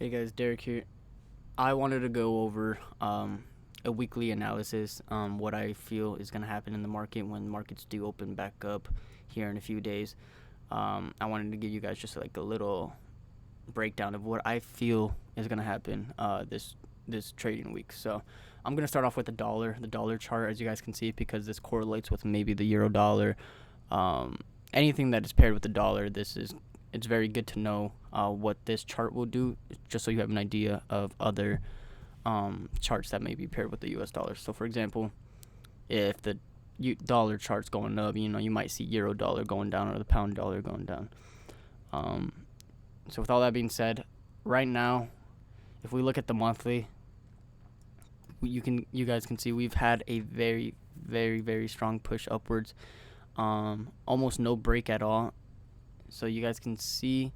Hey guys, Derek here. I wanted to go over a weekly analysis on what I feel is going to happen in the market when markets do open back up here in a few days. I wanted to give you guys just like a little breakdown of what I feel is going to happen this trading week. So I'm going to start off with the dollar chart, as you guys can see, because this correlates with maybe the euro dollar. Anything that is paired with the dollar, it's very good to know what this chart will do, just so you have an idea of other charts that may be paired with the US dollar. So for example, if the dollar chart's going up, you might see euro dollar going down or the pound dollar going down. So with all that being said, right now, if we look at the monthly, you guys can see we've had a very, very, very strong push upwards. Almost no break at all. So you guys can see,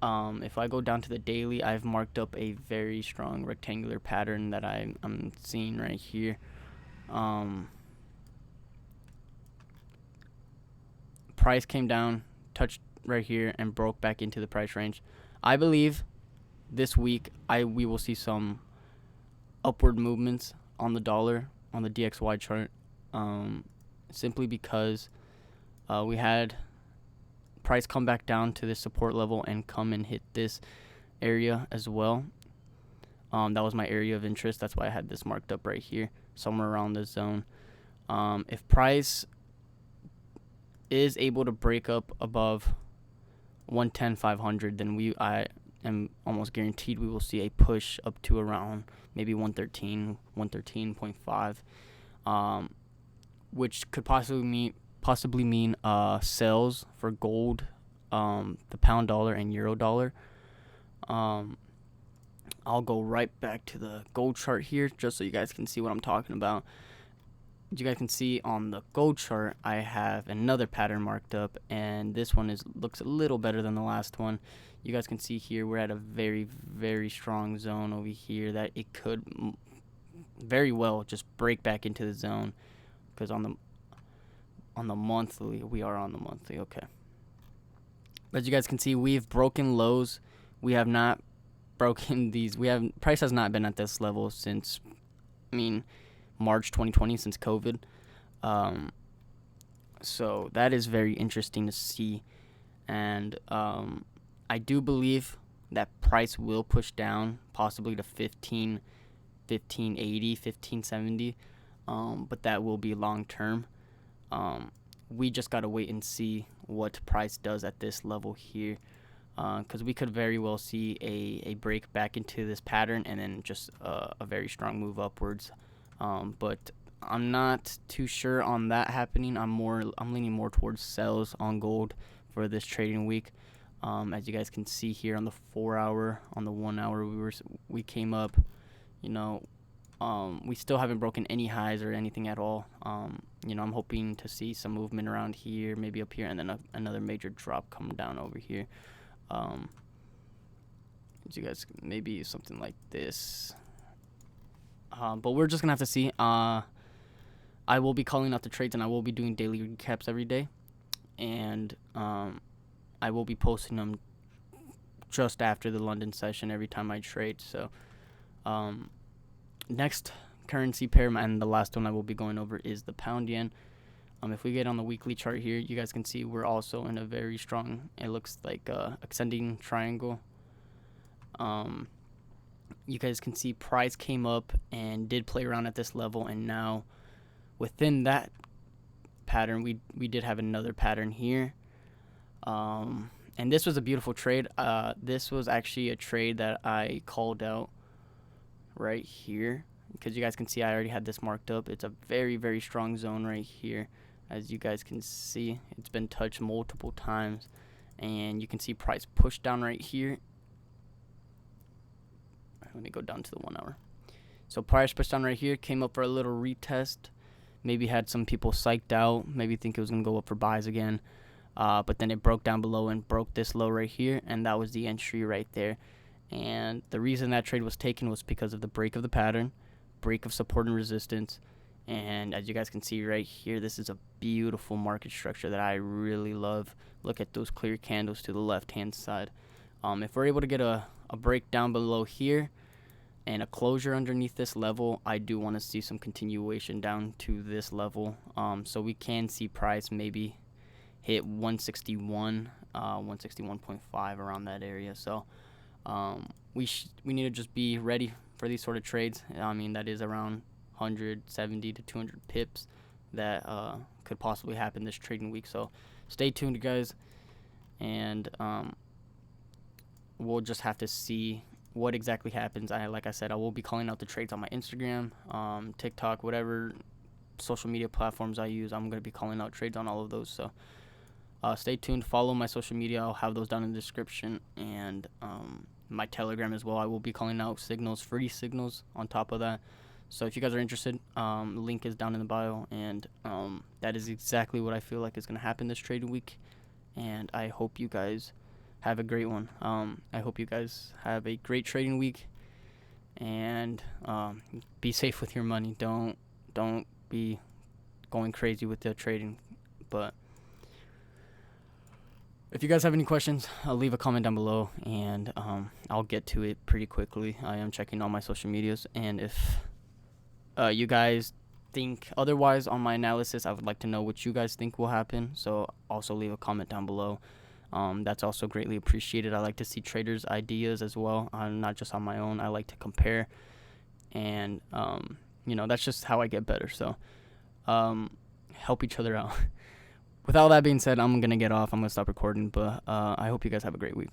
if I go down to the daily, I've marked up a very strong rectangular pattern that I'm seeing right here. Price came down, touched right here, and broke back into the price range. I believe this week we will see some upward movements on the dollar on the DXY chart, simply because we had price come back down to this support level and come and hit this area as well. That was my area of interest. That's why I had this marked up right here, somewhere around this zone. If price is able to break up above 110,500, then I am almost guaranteed we will see a push up to around maybe 113.5, which could possibly mean sales for gold, the pound dollar, and euro dollar. I'll go right back to the gold chart here just so you guys can see what I'm talking about. As you guys can see on the gold chart, I have another pattern marked up, and this one looks a little better than the last one. You guys can see here we're at a very, very strong zone over here that it could very well just break back into the zone, because on the monthly, we are on the monthly. Okay, as you guys can see, we've broken lows. We have not broken these. Price has not been at this level since March 2020, since COVID. So that is very interesting to see, and I do believe that price will push down, possibly to 1580, 1570, but that will be long term. We just got to wait and see what price does at this level here, because we could very well see a break back into this pattern and then just a very strong move upwards. But I'm not too sure on that happening. I'm leaning more towards sells on gold for this trading week. As you guys can see here on the 4 hour, on the 1 hour, we came up. We still haven't broken any highs or anything at all. I'm hoping to see some movement around here, maybe up here, and then another major drop come down over here. As you guys, maybe something like this. But we're just gonna have to see. I will be calling out the trades, and I will be doing daily recaps every day, and I will be posting them just after the London session every time I trade. So next currency pair, and the last one I will be going over, is the pound yen. If we get on the weekly chart here, you guys can see we're also in a very strong, it looks like ascending triangle. You guys can see price came up and did play around at this level, and now within that pattern we did have another pattern here, and this was a beautiful trade. This was actually a trade that I called out right here, because you guys can see I already had this marked up. It's a very, very strong zone right here. As you guys can see, it's been touched multiple times, and you can see price pushed down right here. Let me go down to the 1 hour. So price pushed down right here, came up for a little retest, maybe had some people psyched out, maybe think it was going to go up for buys again, but then it broke down below and broke this low right here, and that was the entry right there. And the reason that trade was taken was because of the break of the pattern, break of support and resistance. And as you guys can see right here, this is a beautiful market structure that I really love. Look at those clear candles to the left hand side. If we're able to get a a break down below here and a closure underneath this level, I do want to see some continuation down to this level. So we can see price maybe hit 161, 161.5 around that area. So we need to just be ready for these sort of trades. I mean, that is around 170 to 200 pips that could possibly happen this trading week. So stay tuned, guys, and we'll just have to see what exactly happens. Like I said, I will be calling out the trades on my Instagram, TikTok, whatever social media platforms I use. I'm going to be calling out trades on all of those. So stay tuned. Follow my social media. I'll have those down in the description, and my Telegram as well. I will be calling out signals, free signals on top of that. So if you guys are interested, the link is down in the bio, and that is exactly what I feel like is going to happen this trading week. And I hope you guys have a great one. I hope you guys have a great trading week, and be safe with your money. Don't be going crazy with the trading. But if you guys have any questions, I'll leave a comment down below, and I'll get to it pretty quickly. I am checking all my social medias, and if you guys think otherwise on my analysis, I would like to know what you guys think will happen. So also leave a comment down below. That's also greatly appreciated. I like to see traders' ideas as well, not just on my own. I like to compare, and that's just how I get better. So help each other out. With all that being said, I'm gonna get off. I'm gonna stop recording, but I hope you guys have a great week.